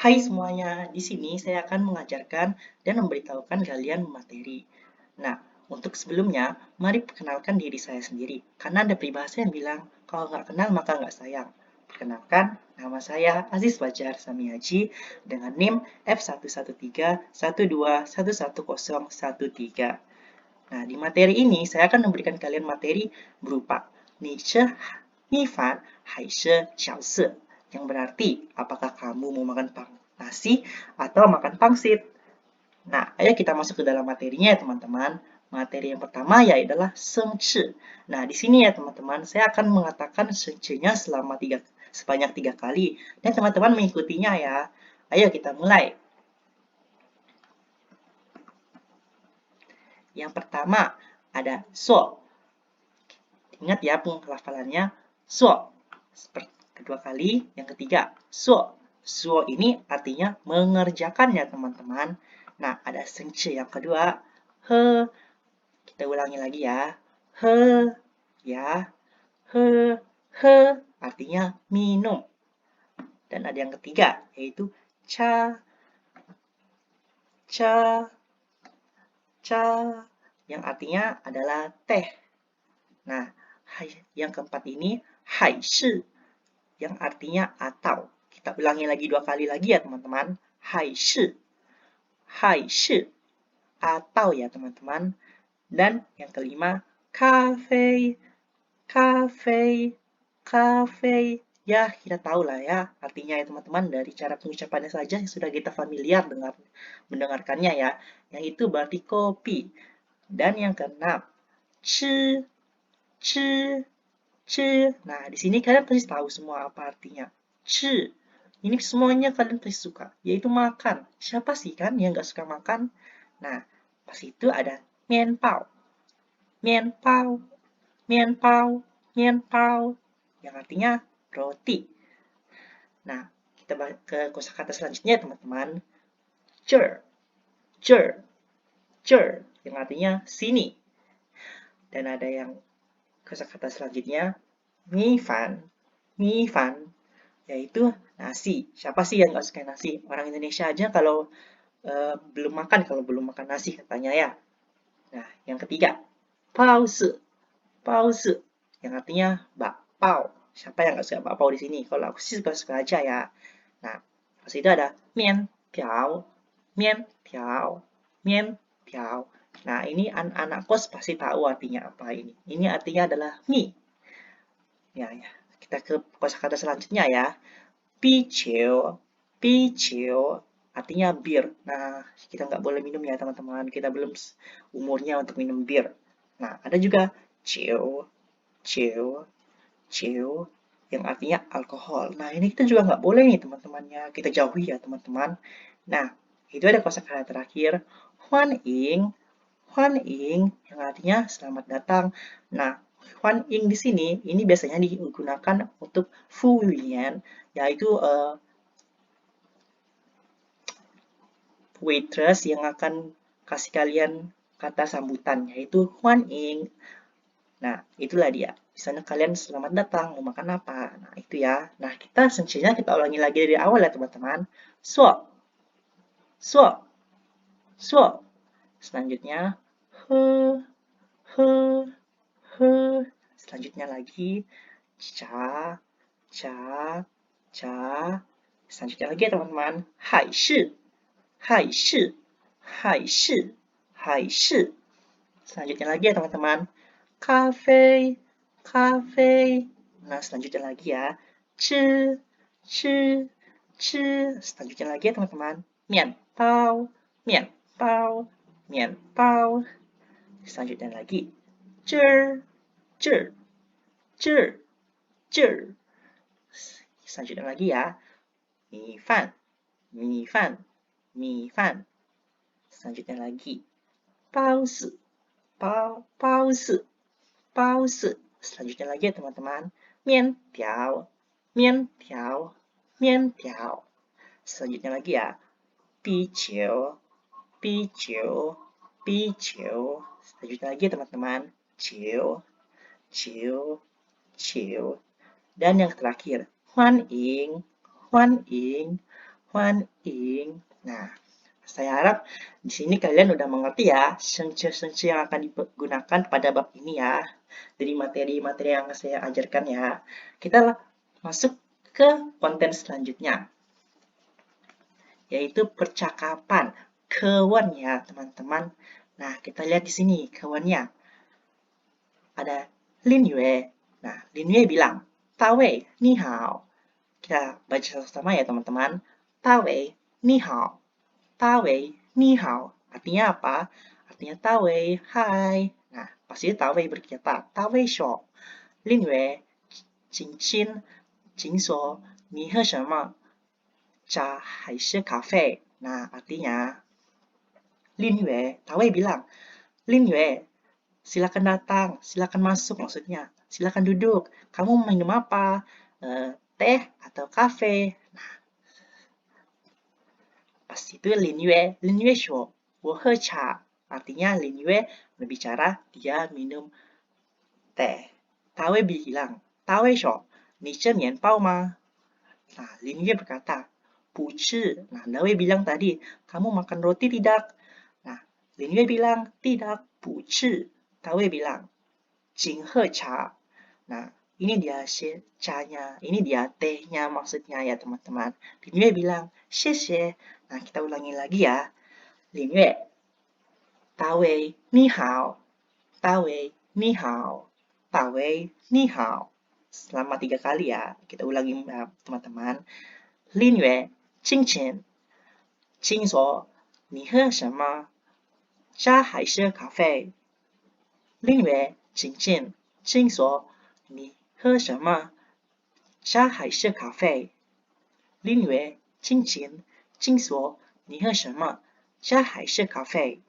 Hai semuanya, di sini saya akan mengajarkan dan memberitahukan kalian materi. Nah, untuk sebelumnya, mari perkenalkan diri saya sendiri. Karena ada peribahasa yang bilang, kalau nggak kenal maka nggak sayang. Perkenalkan, nama saya Aziz Fajar Sami Haji dengan NIM F113131211013. Nah, di materi ini saya akan memberikan kalian materi berupa Nishe, Nifan, Haishe, Xiaose. Yang berarti, apakah kamu mau makan nasi atau makan pangsit? Nah, ayo kita masuk ke dalam materinya ya teman-teman. Materi yang pertama ya adalah sengci. Nah, di sini ya teman-teman, saya akan mengatakan sengcinya sebanyak 3 kali. Dan teman-teman mengikutinya ya. Ayo kita mulai. Yang pertama ada so. Ingat ya pelafalannya so. Kedua kali, yang ketiga so. So ini artinya mengerjakan ya teman-teman. Nah, ada sengce yang kedua he. Kita ulangi lagi ya. He ya. He he artinya minum. Dan ada yang ketiga yaitu cha. Cha cha yang artinya adalah teh. Nah, yang keempat ini hai shi yang artinya atau. Kita ulangi lagi 2 kali lagi ya teman-teman. Hai shi atau ya teman-teman. Dan yang kelima cafe, cafe, cafe. Ya, kita tahu lah ya artinya ya teman-teman dari cara pengucapannya saja sudah kita familiar mendengarkannya ya. Yang itu berarti kopi. Dan yang keenam, chi, chi, chi. Nah, di sini kalian pasti tahu semua apa artinya. Chi. Ini semuanya kalian pasti suka, yaitu makan. Siapa sih kan yang nggak suka makan? Nah, pas itu ada mianpao. Mianpao, mianpao, mianpao. Yang artinya roti. Nah, kita ke kosakata selanjutnya teman-teman. Cer, cer, cer. Yang artinya sini. Dan ada yang kosakata selanjutnya mifan, mifan, yaitu nasi. Siapa sih yang nggak suka nasi? Orang Indonesia aja kalau belum makan nasi katanya ya. Nah, yang ketiga, pause, pause, yang artinya bakpao. Siapa yang nggak suka bakpao di sini? Kalau aku sih suka-suka aja ya. Nah, pas itu ada mian piao, mian piao, mian piao. Nah, ini anak-anak kos pasti tahu artinya apa ini. Ini artinya adalah mie. Ya, ya. Kita ke kosakata selanjutnya ya. Pichio, pichio, artinya bir. Nah, kita nggak boleh minum ya teman-teman. Kita belum umurnya untuk minum bir. Nah, ada juga cio, cio, cio, yang artinya alkohol. Nah, ini kita juga nggak boleh nih teman-temannya. Kita jauhi ya teman-teman. Nah, itu ada kosakata terakhir. Huan ing, Huan ing, yang artinya selamat datang. Nah, Huan ing di sini, ini biasanya digunakan untuk Fuyan, yaitu waitress yang akan kasih kalian kata sambutan, yaitu Huan ing. Nah, itulah dia. Misalnya kalian selamat datang, mau makan apa? Nah, itu ya. Nah, kita sencenya kita ulangi lagi dari awal ya, teman-teman. So, so, so. Selanjutnya, he, he, he. Selanjutnya lagi, ca, ca, ca. Selanjutnya lagi ya, teman-teman. Hai shi, hai shi, hai shi, hai shi. Selanjutnya lagi ya, teman-teman. Cafe, cafe. Nah, selanjutnya lagi ya. Ci, ci, ci. Selanjutnya lagi ya, teman-teman. Mian pao, mian pao, mian pao. Selanjutnya lagi. Cer, cer, cer, cer. Selanjutnya lagi ya. Mi fan, mi fan, mi fan. Selanjutnya lagi. Pause, pause, pause. Selanjutnya lagi ya teman-teman. Mian tiao, mian tiao, mian tiao. Selanjutnya lagi ya. Pi chiu, pi chiu, pi chiu. Selanjutnya lagi ya teman-teman. Chiu, chiu, chiu. Dan yang terakhir. Huan ing, huan ing, Huan Ying. Nah, saya harap di sini kalian udah mengerti ya sengce-sengce yang akan digunakan pada bab ini ya. Dari materi-materi yang saya ajarkan ya. Kita masuk ke konten selanjutnya, yaitu percakapan. Kewan ya, teman-teman. Nah, kita lihat di sini kewannya. Ada Lin Yue. Nah, Lin Yue bilang, Tawei, ni hao. Kita baca sama-sama ya, teman-teman. Tawei, ni hao. Tawei, ni hao. Artinya apa? Artinya Tawei, hai. Nah, pasti Tawei berkata, Tawei shou. Lin Yue, Jing Qin, Jing Suo, Ni he shenme? Cha hai shi cafe. Nah, artinya Lin Yue, Tawei bilang, Lin Yue, silakan datang, silakan masuk maksudnya. Silakan duduk. Kamu minum apa? Teh atau kafe? Pas itu Lin Yue shuo, wo he cha. Artinya Lin Yue berbicara, dia minum teh. Tawei bilang, Tawei shuo, ni zhe mian bao ma? Nah, Lin Yue berkata, bu chi. Nah, Tawei bilang tadi, kamu makan roti tidak? Nah, Lin Yue bilang, tidak, bu chi. Tawei bilang, jing he cha. Nah, ini dia cha-nya, ini dia tehnya maksudnya ya teman-teman. Lin Yue bilang, xie. Nah, kita ulangi lagi ya. Lin Yue, Tawei, ni hao. Tawei, ni hao. Tawei, ni hao. Selama 3 kali ya. Kita ulangi teman-teman. Lin Yue, Qing Qian, Qing Suo, ni he shenme? Cha hai shi咖啡？Lin Yue, Qing Qian, Qing Suo,你喝什么？茶还是咖啡？林月、金钱、金锁，你喝什么？茶还是咖啡？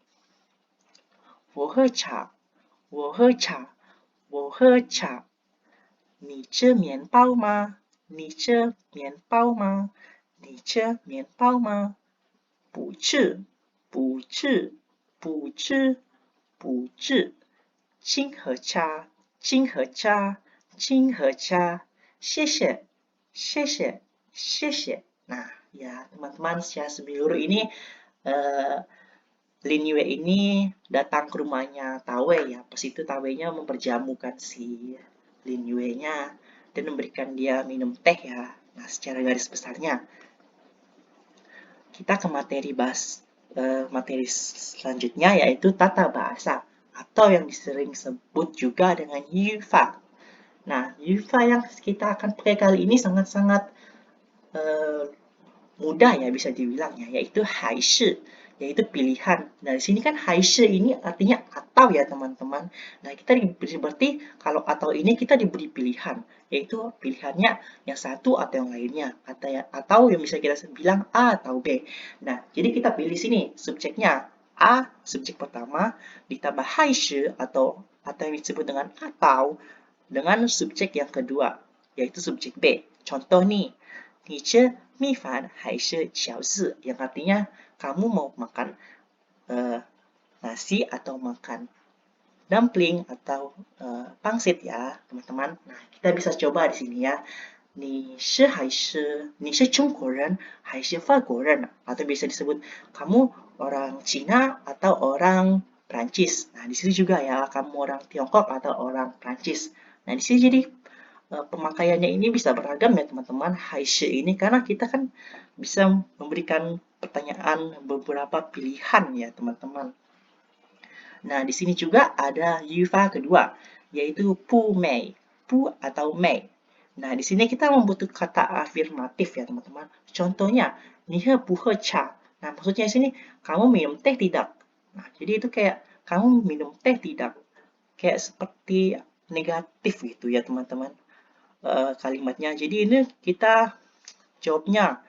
我喝茶，我喝茶，我喝茶。你吃面包吗？你吃面包吗？你吃面包吗？不吃，不吃，不吃，不吃。金和茶，金和茶，金和茶。谢谢，谢谢，谢谢。Nah, ya teman-teman secara menyeluruh ini Lin Yue ini datang ke rumahnya Tawei ya. Pas itu Tawei-nya memperjamukan si Lin Yue-nya dan memberikan dia minum teh ya. Nah, secara garis besarnya kita ke materi selanjutnya yaitu tata bahasa atau yang sering disebut juga dengan Yufa. Nah, Yufa yang kita akan pakai kali ini sangat-sangat mudah ya bisa dibilang ya, yaitu haishi, yaitu pilihan. Nah, di sini kan haishi ini artinya atau ya teman-teman. Nah, kita diberi berarti kalau atau ini kita diberi pilihan, yaitu pilihannya yang satu atau yang lainnya, atau yang bisa kita bilang A atau B. Nah, jadi kita pilih sini subjeknya A, subjek pertama, ditambah haishi atau yang disebut dengan atau dengan subjek yang kedua, yaitu subjek B. Contoh nih, 你吃米饭还是饺子? Yang artinya kamu mau makan nasi atau makan dumpling atau pangsit ya teman-teman. Nah, kita bisa coba di sini ya. 你是中国人还是法国人? Atau bisa disebut kamu orang Cina atau orang Prancis. Nah, di sini juga ya kamu orang Tiongkok atau orang Prancis. Nah, di sini jadi pemakaiannya ini bisa beragam ya teman-teman, haishi ini karena kita kan bisa memberikan pertanyaan beberapa pilihan ya teman-teman. Nah, di sini juga ada yufa kedua, yaitu pu mei, pu atau mei. Nah, di sini kita membutuhkan kata afirmatif ya teman-teman. Contohnya, ni he bu he cha. Nah, maksudnya di sini kamu minum teh tidak? Nah, jadi itu kayak kamu minum teh tidak? Kayak seperti negatif gitu ya teman-teman. Kalimatnya. Jadi ini kita jawabnya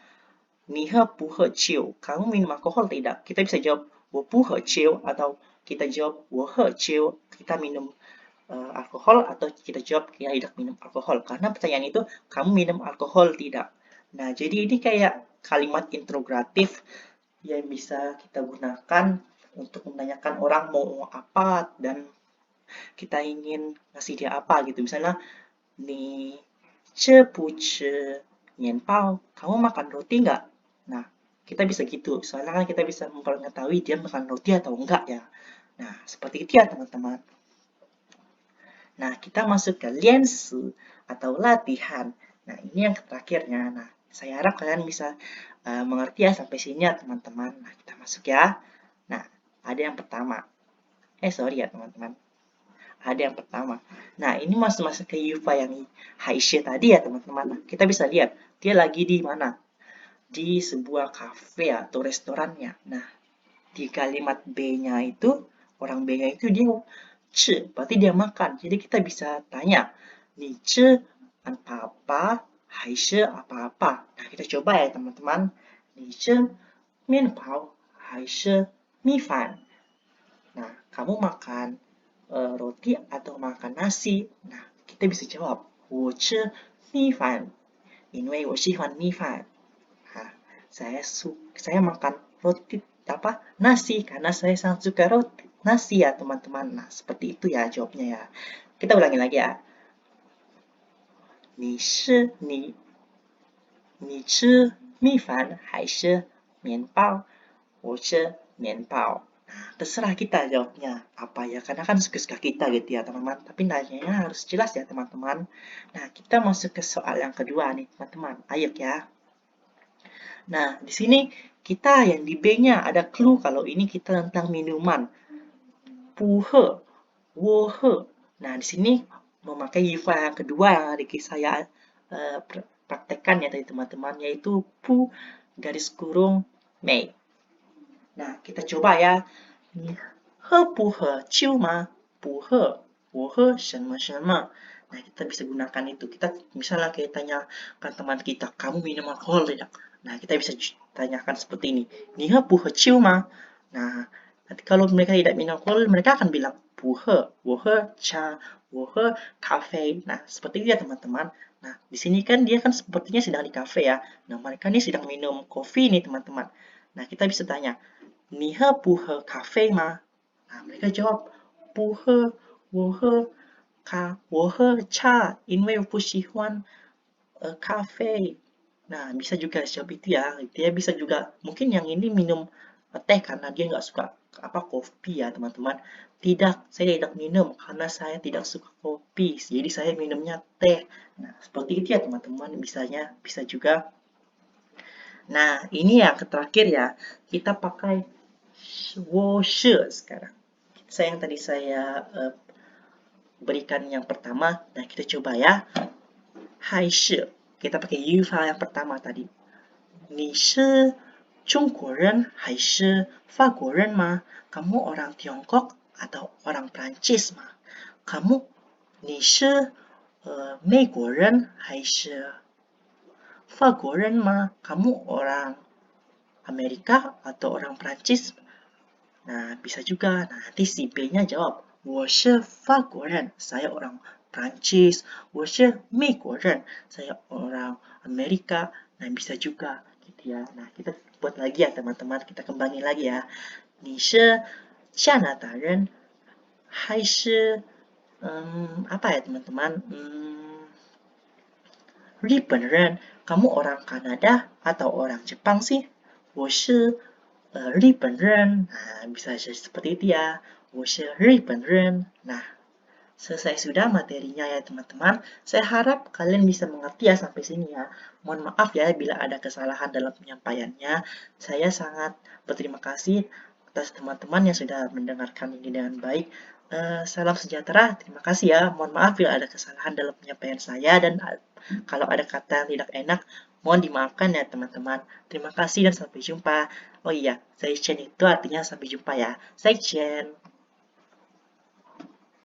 ni he bu he chiu. Kamu minum alkohol tidak? Kita bisa jawab wo bu he chiu atau kita jawab wo he chiu. Kita minum alkohol atau kita jawab kita tidak minum alkohol. Karena pertanyaan itu kamu minum alkohol tidak? Nah, jadi ini kayak kalimat interrogatif yang bisa kita gunakan untuk menanyakan orang mau apa dan kita ingin ngasih dia apa gitu. Misalnya, 你吃不吃面包? Kamu makan roti nggak? Nah, Kita bisa gitu, soalnya kan kita bisa mengetahui dia makan roti atau enggak ya. Nah, seperti itu ya teman-teman. Nah, kita masuk ke liansi atau latihan. Nah, ini yang terakhirnya. Nah, saya harap kalian bisa mengerti ya sampai sini ya teman-teman. Nah, kita masuk ya. Nah, ada yang pertama. Sorry ya teman-teman. Ada yang pertama. Nah, ini masuk ke Yufa yang Haishe tadi ya teman-teman. Nah, kita bisa lihat dia lagi di mana? Di sebuah kafe atau restorannya. Nah, di kalimat B-nya itu, orang B-nya itu dia berarti dia makan. Jadi kita bisa tanya, ni apa-apa, hai apa-apa. Nah, kita coba ya teman-teman. Ni mian pao, hai mi fan. Nah, kamu makan roti atau makan nasi? Nah, kita bisa jawab, 我吃米饭，因为我喜欢米饭。Nah, saya makan roti apa nasi karena saya sangat suka roti nasi ya teman-teman. Nah, seperti itu ya jawabnya ya. Kita ulangi lagi ya. 你吃米饭还是面包？我吃面包。Nah, terserah kita jawabnya apa ya, karena kan suka-suka kita gitu ya teman-teman. Tapi nanyanya harus jelas ya teman-teman. Nah, kita masuk ke soal yang kedua nih teman-teman. Ayo ya. Nah, di sini kita yang di B-nya ada clue kalau ini kita tentang minuman. Puhe, wohe. Nah, di sini memakai yifa yang kedua yang adik saya praktekkan ya tadi teman-teman, yaitu pu garis kurung mei. Nah, kita coba ya. Ni he pu he ciu ma? Pu he, wo he shenme shenme. Nah, kita bisa gunakan itu. Kita misalnya kayak tanyakan teman kita, kamu minum alkohol tidak? Nah, kita bisa tanyakan seperti ini. Ni he pu he ciu ma? Nah, nanti kalau mereka tidak minum alkohol, mereka akan bilang puhe, wohe cha, wohe kafe. Nah, seperti itu ya teman-teman. Nah, di sini kan dia kan sepertinya sedang di kafe ya. Nah, mereka ini sedang minum kopi nih teman-teman. Nah, kita bisa tanya, 你喝不喝咖啡吗? Nah, mereka jawab, 不喝，我喝茶，因为我不喜欢咖啡. Nah, bisa juga jawab itu ya. Dia bisa juga, mungkin yang ini minum teh karena dia nggak suka apa kopi ya teman-teman. Tidak, saya tidak minum karena saya tidak suka kopi. Jadi saya minumnya teh. Nah, seperti itu ya teman-teman. Bisa juga. Nah, ini ya terakhir ya. Kita pakai 我是 sekarang. Yang tadi saya berikan yang pertama. Nah, kita coba ya. 还是 kita pakai yufa yang pertama tadi. 你是中国人还是法国人吗? Kamu orang Tiongkok atau orang Prancis mah?你是美国人还是法国人吗? Kamu orang Amerika atau orang Prancis? Nah, bisa juga. Nah, nanti si B-nya jawab, 我是法国人, saya orang Prancis. 我是美国人, saya orang Amerika. Nah, bisa juga gitu ya. Nah, kita buat lagi ya teman-teman. Kita kembangin lagi ya. 你是加拿大人还是apa ya teman-teman? 日本人, kamu orang Kanada atau orang Jepang sih? 我是日本人. Nah, bisa seperti itu ya. 我是日本人. Nah, selesai sudah materinya ya teman-teman. Saya harap kalian bisa mengerti ya sampai sini ya. Mohon maaf ya bila ada kesalahan dalam penyampaiannya. Saya sangat berterima kasih atas teman-teman yang sudah mendengarkan ini dengan baik. Salam sejahtera. Terima kasih ya. Mohon maaf bila ada kesalahan dalam penyampaian saya dan kalau ada kata yang tidak enak, mohon dimaafkan ya teman-teman. Terima kasih dan sampai jumpa. Oh iya, Zaichen itu artinya sampai jumpa ya. Zaichen.